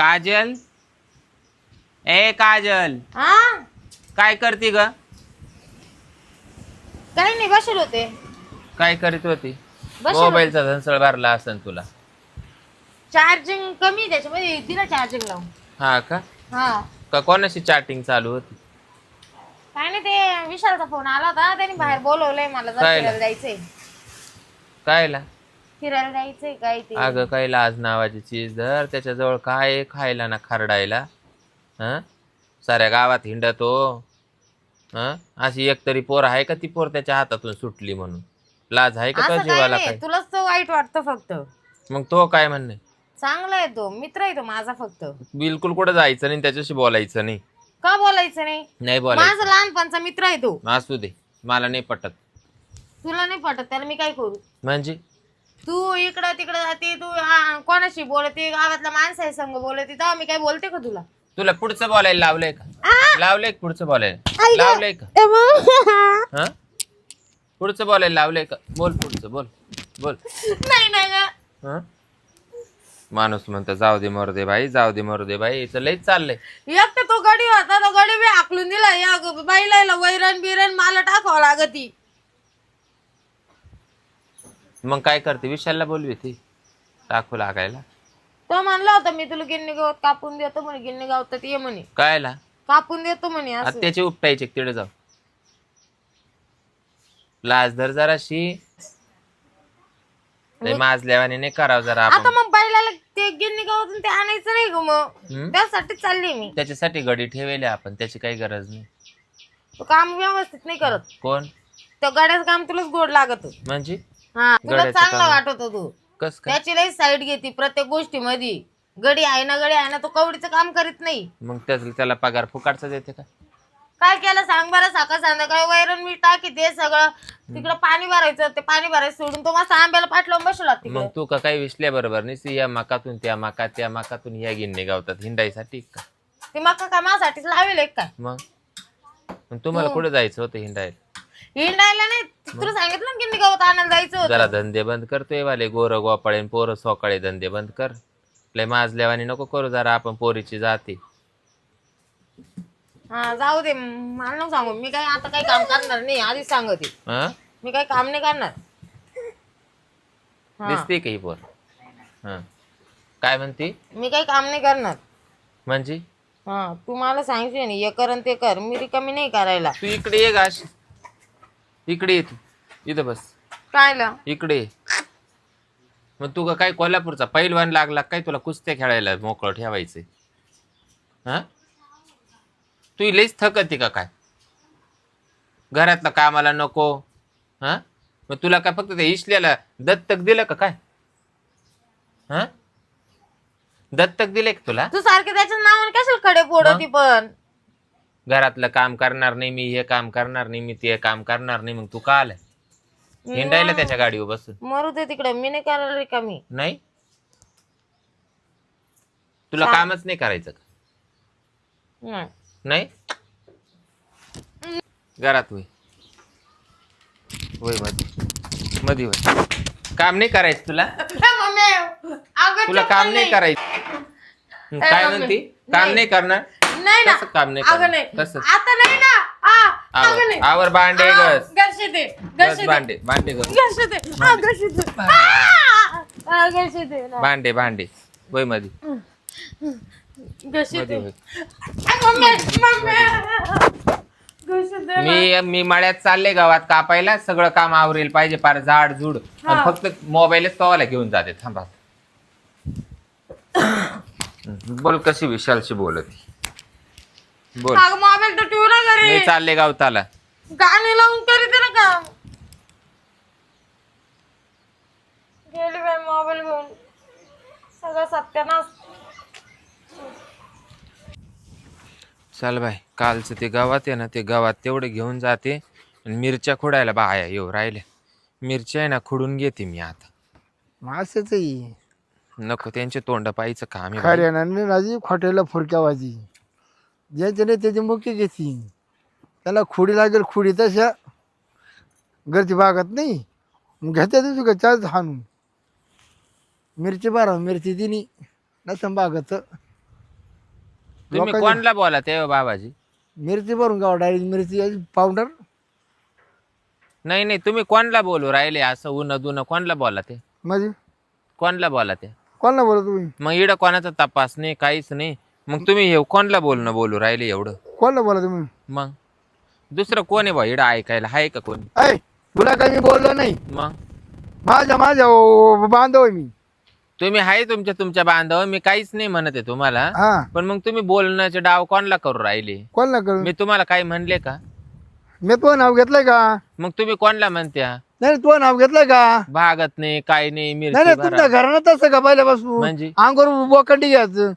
काजल, ए काजल, हा काय करते ग? काही नाही, बसेल होते. काय करीत होती? बसेल मोबाईलचा धनसळ भरला असेल तुला. चार्जिंग कमी आहे त्याच्यामध्ये, दिला चार्जिंग लावून. हा का? हा का कोणाशी चॅटिंग चालू होती? काय नाही, ते विशालचा फोन आला होता, त्याने बाहेर बोलवलंय मला, जर कायला? फिरायला जायचंय. कायला? फिरायला जायचंय काय ते. अगं काही लाज नावाची चीज धर, त्याच्याजवळ काय आहे खायला ना खारडायला? हं? साऱ्या गावात हिंडतो. हं? अशी एक तरी पोर आहे का ती पोर त्याच्या हातातून सुटली म्हणून? लाज आहे का तो असं काय जीवाला? नाही, काय तुलाच तो वाईट वाटतं फक्त. मग तो काय म्हणणे? चांगला आहे तो, मित्र आहे तो माझा फक्त. बिलकुल कुठं जायचं नाही, त्याच्याशी बोलायचं नाही. का बोलायचं नाही? नाही बोलायचं. माझा लहानपणचा मित्र आहे तो. असू दे, मला नाही पटत. तुला नाही पटत, त्याला मी काय करू? म्हणजे तू इकडं तिकडं जाते, तू कोणाशी बोलते, गावातल्या माणसा संग बोलते, तेव्हा मी काय बोलते का तुला? तुला पुढचं बोलायला लावलंय का? लावलंय का पुढचं बोलायला? लावलंय का? हा, पुढचं बोलायला लावलंय का? बोल पुढचं, बोल बोल. नाही ना. हा, माणूस म्हणतो जाऊ दे मरू दे भाई, जाऊ दे मरू दे भाई, इथं लयच चाललंय. एक तर तो गडी होता, तो गडी बी हाकलून दिला. या बाईला वैरण बिरण मला टाकावं लागती. मग काय करते? विशालला बोलवी ती टाकू लागायला. तो म्हणला होता मी तुला गिन्नी गवत कापून देतो म्हणे, गिन्नी गावतात ये म्हणे, कायला? कापून देतो म्हणे असं. आत्याचे उपटायचे तिकडे जाऊ. लाज धर जराशी, लय माजल्यावाने नाही करावं जरा आता आपण. मग बैलाला ते गिन्नी गावातून ते आणायचं नाही ग, मग त्यासाठीच चालली मी. त्याच्यासाठी गडी ठेवले आपण, त्याची काही गरज नाही. तो काम व्यवस्थित नाही करत. कोण? त्या गड्याचं काम तुलाच गोड लागत. म्हणजे हा, तुला गड्याचं चांगला काम? वाटत तू. कस काय? त्याची लई साईड घेते प्रत्येक गोष्टी मध्ये. गडी आहे ना, तो कवडीचं काम करीत नाही. मग त्याला पगार फुकाटचा देते का? काय केलं सांग बरं? सकाळ संध्याकाळी वैरण मी टाकी ते सगळं तिकडं पाणी भरायचं, ते पाणी भरायचं सोडून तो मस्त आंब्याला पाठलावून बसला तिकडे. मग तू का काही विसल्या बरोबर नाही, या मकातून त्या मका, त्या मकातून या गिन्ने गावतात हिंडायसाठी का? ती मका काय माझ्यासाठीच लावेल काय? मग तुम्हाला कुठे जायचं होतं हिंडायला? हिंडायला नाही, तुला सांगितलं ना की गवत आणायला जायचं जरा होतं. धंदे बंद करतोय वाले, गोर गोपाळे पोरं सोकाळे धंदे बंद कर. लय माजल्यावानी नको करू जरा, आपण पोरीची जाते. हा जाऊ दे, मला नको सांगू. मी काय आता काही काम करणार नाही, आधीच सांगते. हा, मी काही काम नाही करणार. हा, दिसते का ही पोर? हा, काय म्हणते? मी काही काम नाही करणार. म्हणजे हा, तू मला सांगशील ना हे कर आणि ते कर, मी रिकामी नाही करायला. तू इकडे ये गाश, इकडे ये तू, इथं बस, कायला? इकडे ये. मग तू का काय कोल्हापूरचा पैलवान लागला काय? तुला कुस्त्या खेळायला मोकळं ठेवायचंय? हा, तू लईच थकती का काय? घरातलं कामाला नको? हा, मग तुला काय फक्त ते इशल्याला दत्तक दिलं का काय? हा, दत्तक दिले का तुला? तू सारखे त्याच्या नावाने कशाला खडे फोडती पण? घरातलं काम करणार नाही मी, हे काम करणार नाही मी, ते काम करणार नाही, मग तू का आलाय हिंडायला त्याच्या गाडीवर बसून? मरू दे तिकडे, मी नाही करणार रिकामी. नाही, तुला कामच नाही करायचं का? नाही. नाही, घरात होय होय, मध्ये होय. काम नाही करायचं तुला? तुला काम नाही करायचं? काय म्हणते? काम नाही करणार? नाही ना, कसं काम नाही अगं करणार? नाही, कसं? आता नाही ना. अगं नाही. आवर भांडे घस, घशी दे, घस घशी दे, भांडे, भांडे घस, घशी दे, घशी दे, घशी दे ना. भांडे भांडे वय मध्ये घशी मध्ये दे. होय. मम्मी, घशी दे ना. मी मळ्यात चालले गावात कापायला, सगळं काम आवरेल पाहिजे, पार झाड झुड, आणि फक्त मोबाईलच तवाला घेऊन जाते. थांबा, बोल कशी विशालशी बोलत बोल. अगं मोबाईल तर ठेवू ना घरी. मी चालले गावताला. गाणी लावून करीत ना काम. गेली बाई मोबाईल घेऊन, सगळं सत्यानाश. चल बाय, कालचं ते गावात आहे ना, ते गावात तेवढे घेऊन जाते, आणि मिरच्या खोडायला बाया येऊ राहिल्या. मिरच्या आहे ना खुडून घेते मी आता. मासच नको त्यांचे तोंड पाहायचं काम आहे बाई. खऱ्यानं माझी खोट्याला फुरक्यावाजी ज्याच्या नाही त्याची मुख्य घेते. त्याला खुडी लागेल, खुडी तशा घरची बागत नाही, मग घेत्या दिवशी का चार्ज हाणून मिरची बारा मिरची दिनी नसं बागत. तुम्ही लोकांची- कोणला बोला ते बाबाजी? मिरची भरून गाव डायरेक्ट मिरची पावडर. नाही नाही, तुम्ही कोणला बोलू राहिले असं उन दुन? कोणला बोला ते? म्हणजे कोणला बोला ते? कोणाला बोलत तुम्ही? मग इडं कोणाचा तपास नाही, काहीच नाही. मग तुम्ही हे कोणला बोलू राहिले एवढं? कोणाला बोला तुम्ही? मग दुसरं कोण आहे बा इडं ऐकायला? आहे का कोणी? ऐ तुला काही मी बोललो नाही. मग माझ्या बांधव आहे मी. तुम्ही आहे तुमच्या बांधव, मी काहीच नाही म्हणत आहे तुम्हाला. हा पण मग तुम्ही बोलण्याचे डाव कोणला करू राहिले? कोणाला करू? मी तुम्हाला काही म्हणले का? मी तुझं नाव घेतलंय का? मग तुम्ही कोणला म्हणत्या? नाही तुझं नाव घेतलंय का? भागत नाही, काय नाही, नाही मिरची नाही भरा. तुमच्या घरानं तसं का पहिल्यापासून म्हणजे अंगावर बोकंडी घ्यायचं.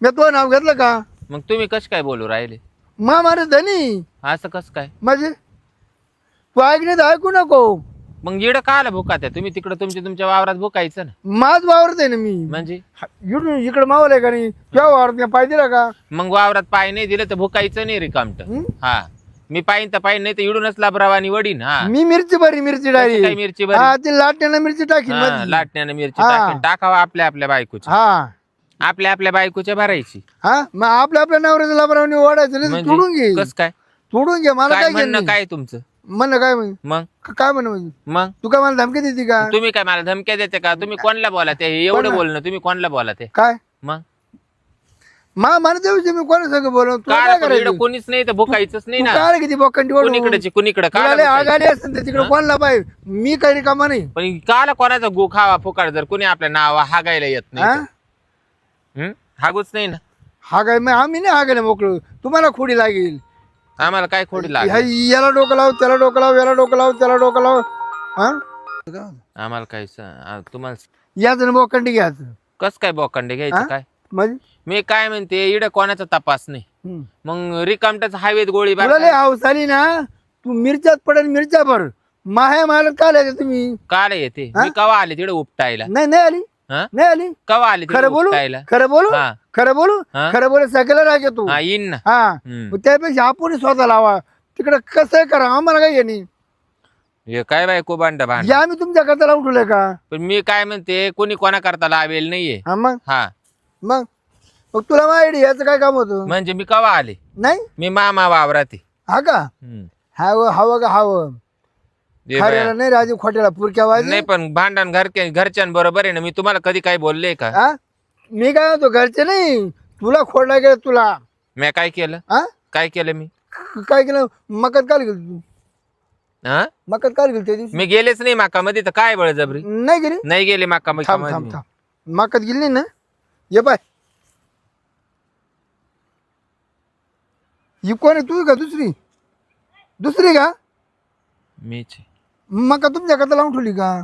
मी तुझं नाव घेतलं का? मग तुम्ही कश काय बोलू राहिले? मारे धनी असं कस काय? म्हणजे तू ऐकणे तर ऐकू नको. मग इडं का आला भुका त्या? तुम्ही तिकडं तुमच्या वावरात भुकायचं ना. माझ वावरत आहे ना मी. म्हणजे इकडून इकडे मावलंय का नाही? तुझ्या वावरत पाय दिला का? मग वावरात पाय नाही दिलं तर भुकायचं नाही रिकामट. हं? हा, मी पाहिन तर पाहिन, नाही तर इडूनच लाभरावानी वडीन. हा, मी मिरची भरी मिरची कशी काय डायरी. मिरची हा बरी? ती लाटण्यानं मिरची टाकी हा, लाटण्यानं मिरची हा. टाकेन. टाकावा आपल्या बायकोच्या. हा आपल्या बायकोच्या भरायची. हा मग आपल्या नवऱ्याचं लाभरावणी ओढायचं नाही तर तोडून घे. कस काय? तोडून घे. मला काय काय म्हणणं घेणं? काय तुमचं? म्हणणं काय म्हणजे? मग काय म्हणणं म्हणजे? मग तू काय मला धमकी देते का? तुम्ही काय मला धमक्या देते का? तुम्ही कोणला बोला ते? एवढं कोणला? बोलणं तुम्ही कोणला बोला ते? काय मग म्हणते विषयी मी कोणा संग बोलव? तुला काय काय इकडं करायचं? कोणीच नाही तर भुकायचंच नाही तू ना. काय किती बोकंडी ओढून? कुणीकडे कुणीकडे तुला लय आगाडी असेल तर तिकडे कोणला पाहिजे. मी काही रिकामा नाही. पण काला कोणाचा गो खावा फुकाड जर कोणी आपल्या नाव हागायला येत नाही हा? तर? हागूच नाही ना. हा काय मग आम्ही नाही हागायला मोकळं. तुम्हाला खोडी लागेल. आम्हाला काय खोडी लागेल? याला डोकं लाव, त्याला डोकं लाव, याला डोकं लाव, त्याला डोकं लाव. हा आम्हाला काय तुम्हाला याच बोकंडी घ्यायचं. कस काय बोकांडे घ्यायचं हा? काय? म्हणजे मी काय म्हणते, इड कोणाचा तपास नाही. हम्म. मग रिकामटाच हवेत गोळी तुला लय हाऊस आली ना. तू मिरच्यात पडेल मिरच्या भर. माहे मालत का आले तुम्ही? काल येते. हा? मी कवा आले तिकडे उपटायला? नाही आली. हा? नाही आली. कवा आले तिकडे खरं बोलू उपटायला? खरं बोलू हा. खरं बोलू हा? खरं बोलू सगळं राग येतो. हा, येईन ना. हा हम्म. मग त्यापेक्षा आपण स्वतः लावा. तिकडे कसं करा आम्हाला काय घेणे. हे काय बायको भांड भांड. या आम्ही तुमच्या करता लावून ठेवलंय का? पण मी काय म्हणते, कोणी कोणा करता लावेल नाहीये. हा मग हा, मग मग तुला माहिती याचं काय काम होतं? म्हणजे मी कवा आले? नाही मी मामा वावरात आहे. हा का? हम्म. हवं हवं का हवं? हे खऱ्याला बाया. नाही राजू खोट्याला पुरक्या वाजली. नाही पण भांडण घरच्यां बरोबर आहे ना. मी तुम्हाला कधी काही बोलले का? हा मी काय म्हणतो घरचे नाही तुला खोडला गेलं तुला. मी काय केलं? हा काय केलं मी? काय केलं? मकत काल गेली तू? हा, मकत काल गेली त्या दिवशी? मी गेलेच नाही माकामध्ये तर काय बळजबरी? नाही गेली. नाही गेले थांब थांब माकामध्ये. थांब मकत गेली नाही ना. ये पाय ही कोण आहे? तू का दुसरी? दुसरी का? मीच. मका तुमच्या करता लावून ठेवली का?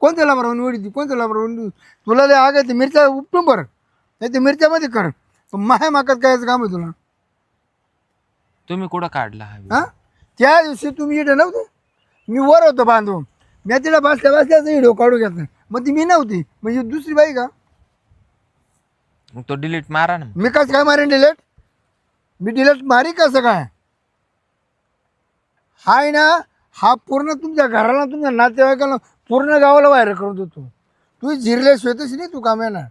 कोणत्या लाभरावून वडी ती? कोणत्या लाभरावून? तुला लय आग आहे. मिरच्या उपटून भर नाही ते मिरच्यामध्ये कर. पण माहे माकत कायचं काम आहे तुला? तुम्ही कुठं काढला हा हा व्हिडिओ? त्या दिवशी तुम्ही इथे नव्हते. मी वर होतो बांधून. मी तिला बसल्याचा व्हिडिओ काढून घेतला. मग ती मी नव्हती म्हणजे दुसरी बाई का? मग तो डिलीट मारा ना. मी कसं काय मारेन डिलेट? मी डिलेट मारी कसं काय? हाय ना हा पूर्ण तुमच्या घराला तुमच्या नातेवाईकाला पूर्ण गावाला व्हायरल करून देतो. तू जिरले श्वेतच नाही तू काम येणार.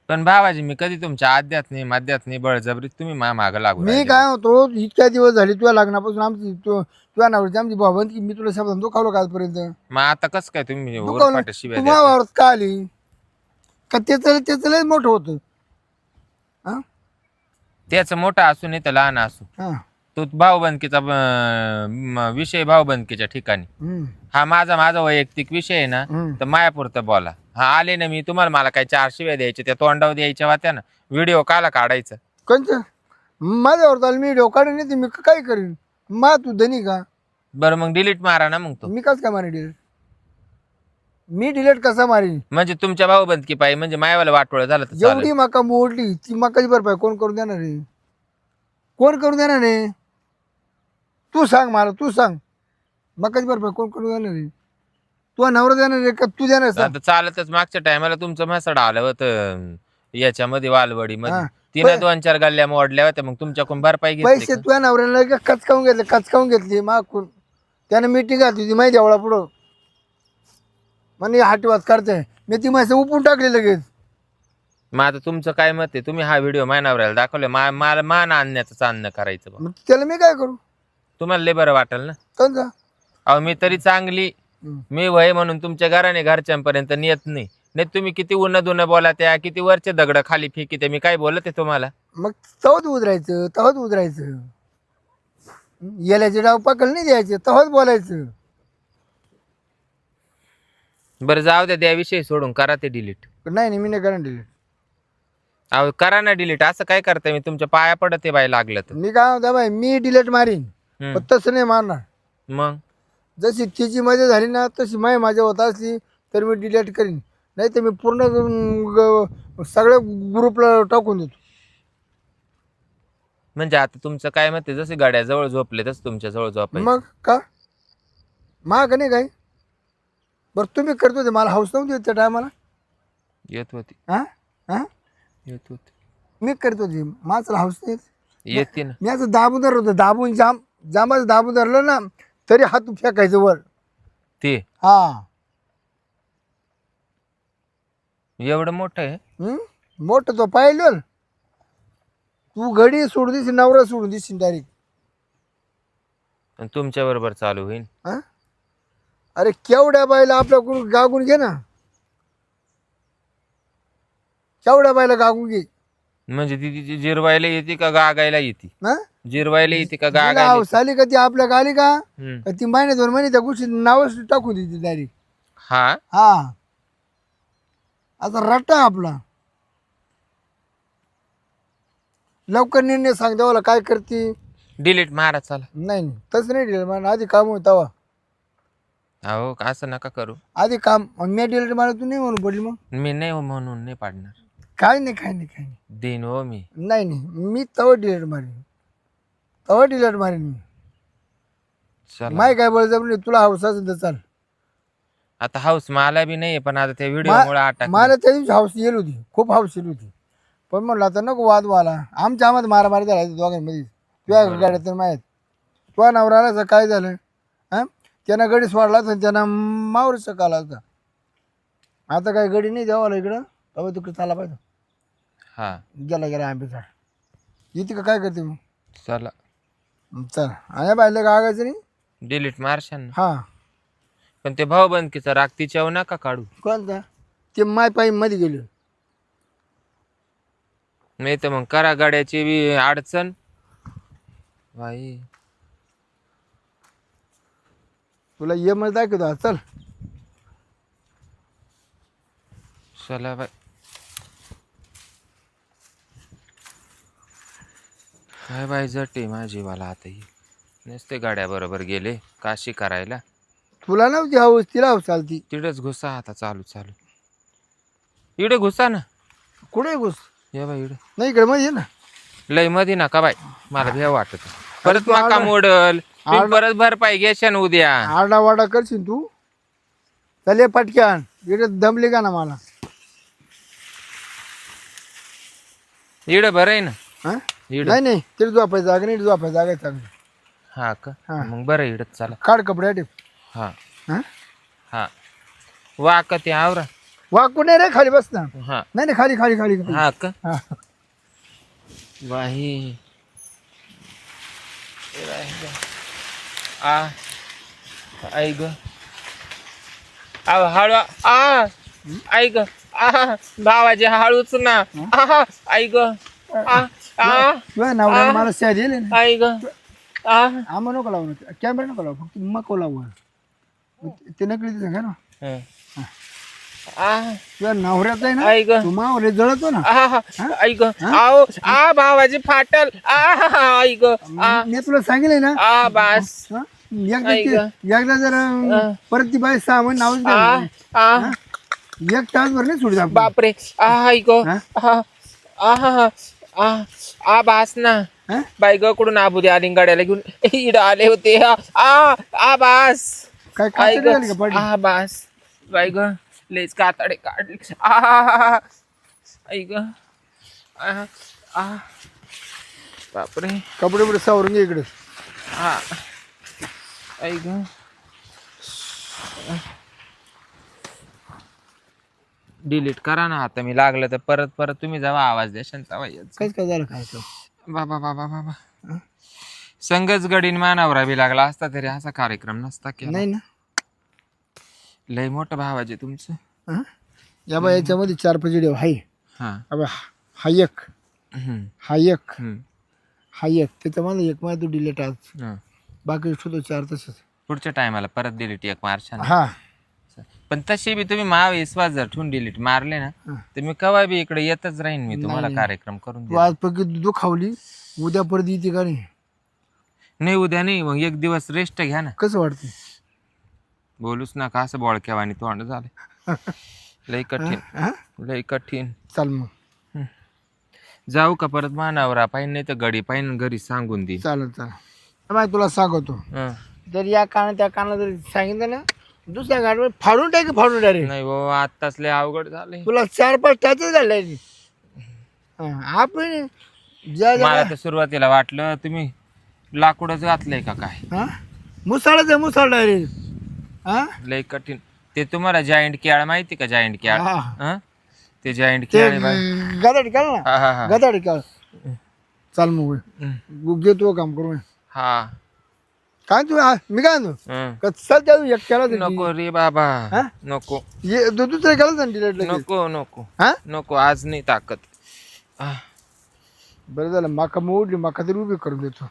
पण भावाजी मी कधी तुमच्या आद्यात नाही मध्यात नाही बळजबरीत तुम्ही माग लागू मी राहिले. काय होतो इतक्या दिवस झाले तुझ्या लग्नापासून आमची तुझ्या नावाची आमची भावंत की मी तुला शब्द दुखावलं का आजपर्यंत? मग आता कसं काय तुम्ही दुखावलं. उरफाट शिव्या तुम्हाला देता? वावरत का आली का? त्याचं लय मोठं होतं. हा त्याचं मोठा असू नाही तर लहान असू, हा तो भाऊबंदकीचा विषय भाऊबंदकीच्या ठिकाणी. हम्म, हा माझा वैयक्तिक विषय आहे ना. हम्म. तर मायापुरतं बोला. हा आले ना मी तुम्हाला, मला काय 4 शिव्या द्यायच्या त्या तोंडावर द्यायच्या होत्या ना. व्हिडिओ काला काढायचा? कोणतं? माझ्यावर चाल मी व्हिडिओ काढून येते. मी काय करीन? तू धनी का? बरं मग डिलीट मारा ना. मग तो मी कसं काय मारेन डिलेट? मी डिलेट कसा मारीन? म्हणजे तुमच्या भाऊबंदकी पाहिजे म्हणजे मायावाला वाटोळ झालं तर जेवढी चालेल. मका मोडली ती मकाची भरपाई कोण करून देणार आहे? कोण करून देणार आहे? तू सांग मला. तू सांग मकाची भरपाई कोण करून देणार आहे? तू नवरा देणार आहे का तू देणार? सांग. आता चालतच मागच्या टायमाला तुमचं म्हसड आलं होतं याच्यामध्ये वालवडी हा. मध्ये. तिनं 2-4 गल्ल्या मोडल्या होत्या. मग तुमच्याकडून भरपाई घेतली पैसे का? तुझ्या नवऱ्याला कचकावून घेतली मागून. त्याने मीटिंग घातली होती माहिती एवढा पुढं म्हणे हाटवात करते. मी ती माणसं उपून टाकली लगेच. मग आता तुमचं काय मत आहे? तुम्ही हा व्हिडिओ मायनावरायला दाखवला, मला मान आणण्याचं चांदणं करायचं बा. मग त्याला मी काय करू? तुम्हाला लय बरं वाटेल ना. समजा अहो मी तरी चांगली, मी वय म्हणून तुमच्या घराने घरच्यांपर्यंत नेत नाही. नाही तुम्ही किती उन्हा दुनं बोला, त्या किती वरचे दगड खाली फेकी, ते मी काय बोलत आहे तुम्हाला? मग तवच उतरायचं. येल्याचे डाव पकड नाही द्यायचे, तवच बोलायचं. बरं जाऊ द्या, त्याविषयी सोडून करा ते डिलीट. नाही मी नाही करणार डिलीट. अहो करा ना डिलीट. असं काय करताय? मी तुमच्या पाया पडते बाई लागलं तर. मी काय म्हणतो बाई, मी डिलीट मारीन, पण तसं नाही मारणार. मग जशी तिची मजा झाली ना तशी माझ्या होत असली तर मी डिलीट करीन, नाही तर मी पूर्ण सगळ्या ग्रुपला टाकून देतो. म्हणजे आता तुमचं काय मत आहे? जसे गाड्याजवळ झोपले तसं तुमच्या जवळ झोपायचं. मग का माग नाही काय? बरं तुम्ही करत होते, मला हाऊस नव्हती येत त्या टायमाला. येत होती. हां हां येत होती. मी करत होती, माझं हाऊस नाही येत. येते ना. मी असं दाबून धरलं होतं, जामाचं दाबून धरलं ना तरी हात फेकायचं वर. ते हा एवढं मोठं आहे? मोठं तो पाहिलं. तू घडी सोडून दिशी, नवरा सोडून दिशी डायरेक्ट. आणि तुमच्या बरोबर चालू होईल. हा अरे केवढ्या बायला आपल्याकडून गागून घे ना, केवढ्या बायला गागून घे. म्हणजे ती जिरवायला येते का गागायला येते? हा जिरवायला येते का गागायला येते? साली का ती आपल्या गाली का हम्म. ती महिने 2 महिने त्या गोष्टी नावच टाकून देते डायरेक्ट. हा हा आता रट्टा आपला. लवकर निर्णय सांग देवाला काय करते. डिलीट मारा चला. नाही तसं नाही डिलीट मार, आधी काम होता. अहो असं नका करू. आधी काम मी डिलीट मारत तू नाही म्हणून पडली. मग मी नाही हो म्हणून नाही पाडणार. काय नाही देईन हो मी. नाही मी तव डिलीट मारीन मी. चला माय काय बळजबरी तुला हाऊस असेल तर चाल. आता हाऊस मला बी नाहीये, पण आता त्या व्हिडिओ मुळे अटक. मला त्या दिवशी हाऊस येईल होती, खूप हाऊस येईल होती, पण म्हणलं आता नको वाद व्हायला. आमच्या मारामारी झाला दोघांमध्ये. तुझ्या गाड्यात माहीत तुझ्या नवऱ्याला काय झालं. हां त्यानं गडी सोडला तर त्यानं मावर सकाळला असता. आता काय गडी नाही द्यावाला इकडं, तवा तिकडे चाला पाहिजे. हा गेला आंबेचा येते का काय करते मग. चला चल आणि पाहिलं का आगायचं नाही. डिलीट मारशान ना. हां पण ते भाऊबंदकीचा राग तिच्यावर नका काढू. कोणता ते माय पायी मध्ये गेलो. नाही तर मग करा गाड्याची बी अडचण बाई. तुला ये मग दाखवतो चल. चला बाई. काय बाई जटे माझी वाला आता ही नुसते गाड्या बरोबर गेले काशी करायला. तुला नव्हती हाऊस, तिला हाऊस चालती. तिकडेच घुसा आता. चालू इकडे घुसा ना. कुठे घुस. या बाई इकडे. नाही इकडे मध्ये ये ना. लय मध्ये नका बाई, मला भ्या वाटत. परत तू माका मोडल. परत भरपाई घ्याशन उद्या. आरडावाडा करशील तू. चल ये पटक्यान, इकडे दमली का ना मला. इकडे बरं आहे ना. हा इकडे नाही तिथे झोपायचं जागा नाही, झोपायचं जागा आहे चांगली. हा का. हा. मग बरं इकडे चला. काढ कपडे टिप. हा हा हा वा का ते आवरा. वाकू नाही रे, खाली बस ना. हा नाही खाली खाली खाली हा का. हा. वाही आ ऐक हळू ऐक भावाजी हळूच ना. ऐक तुझ्या नवऱ्याने मला शा दिले ना. ऐक आम्हा नको लावू, कॅमेरा नको लावू, फक्त मको लावू. ते नकळी दिसत का ना. तुझ्या नवऱ्यात आहे ना, ऐक तू मावरे जळतो ना. ऐक आओ भावाजी फाटल. ऐक मी तुला सांगितलंय ना. बास एकदा जर परत ती बाई सामान नावच एक तास भर नाही सोडत. बापरे. ऐक बास ना. बाई ग कुठून आबू दे आली गाड्याला घेऊन इड आले होते. बास काय ऐक का पड. बास बाई ग लेच कातडे काढले. ऐक बापरे. कपडे बिडे सावरून घे इकडे. ऐक डिलीट करा ना आता. मी लागलं तर परत परत तुम्ही जावा आवाज द्या शांता बाई. काहीच काय झालं काय तर. बाबा बाबा बाबा संगच गडीन मानावरा बी लागला असता तरी असा कार्यक्रम नसता केला. नाही ना. लय मोठं भावाजे तुमचं. हं? या बा याच्यामध्ये 4-5 व्हिडिओ आहे. हा अबे हा एक हम्म, हा एक हम्म, हा एक त्याच्यामध्ये एक माझा तू डिलीट आज हं. बाकी शोधो 4 तसंच. पुढच्या टायमाला परत डिलीट एक मारशान. हा पण तशी बी तुम्ही मा विश्वास जर ठेवून डिलीट मारले ना तर मी कवा बी इकडे येतच राहीन. मी तुम्हाला कार्यक्रम करून तू देईन. आज पैकी तू खावली उद्या परत येते का नाही नाही उद्या नाही मग एक दिवस रेस्ट घ्या ना. कसं वाटतं. बोलूच नका असं बोळक्यावानी तोंड झाले. लय कठीण हा? लय कठीण. चाल मग जाऊ का परत मानावरा पाहिजे नाही तर गडी पाहिजे घरी सांगून दे. चालेल चालेल. बाय तुला सांगतो जर या काना त्या काना जर सांगितलं ना दुसऱ्या गाडीवर फाडून डायरेक्ट. नाही भाऊ आत्ताच लय अवघड झाले. तुला 4-5 टाचच घाललाय. आपण ज्या मला तर सुरुवातीला वाटलं तुम्ही लाकूडच घातलंय का काय. हा मुसाळाच आहे मुसाळ डायरेक्ट. हा लय कठीण. ते तुम्हाला जायंट केळ माहिती का जायंट केळ. हा. हं? ते जायंट ते केळ गदाड काढ ना हा हा हा गदाड काढ. चाल मग हं. घेतो काम करू हा काय तू मी काय म्हणतो हं. चल त्या एक केला नको रे बाबा हा? नको दुसऱ्या केला डिलेट नको नको हा नको आज नाही ताकद. बरं झालं माका मोडली माका तरी उभी करून देतो.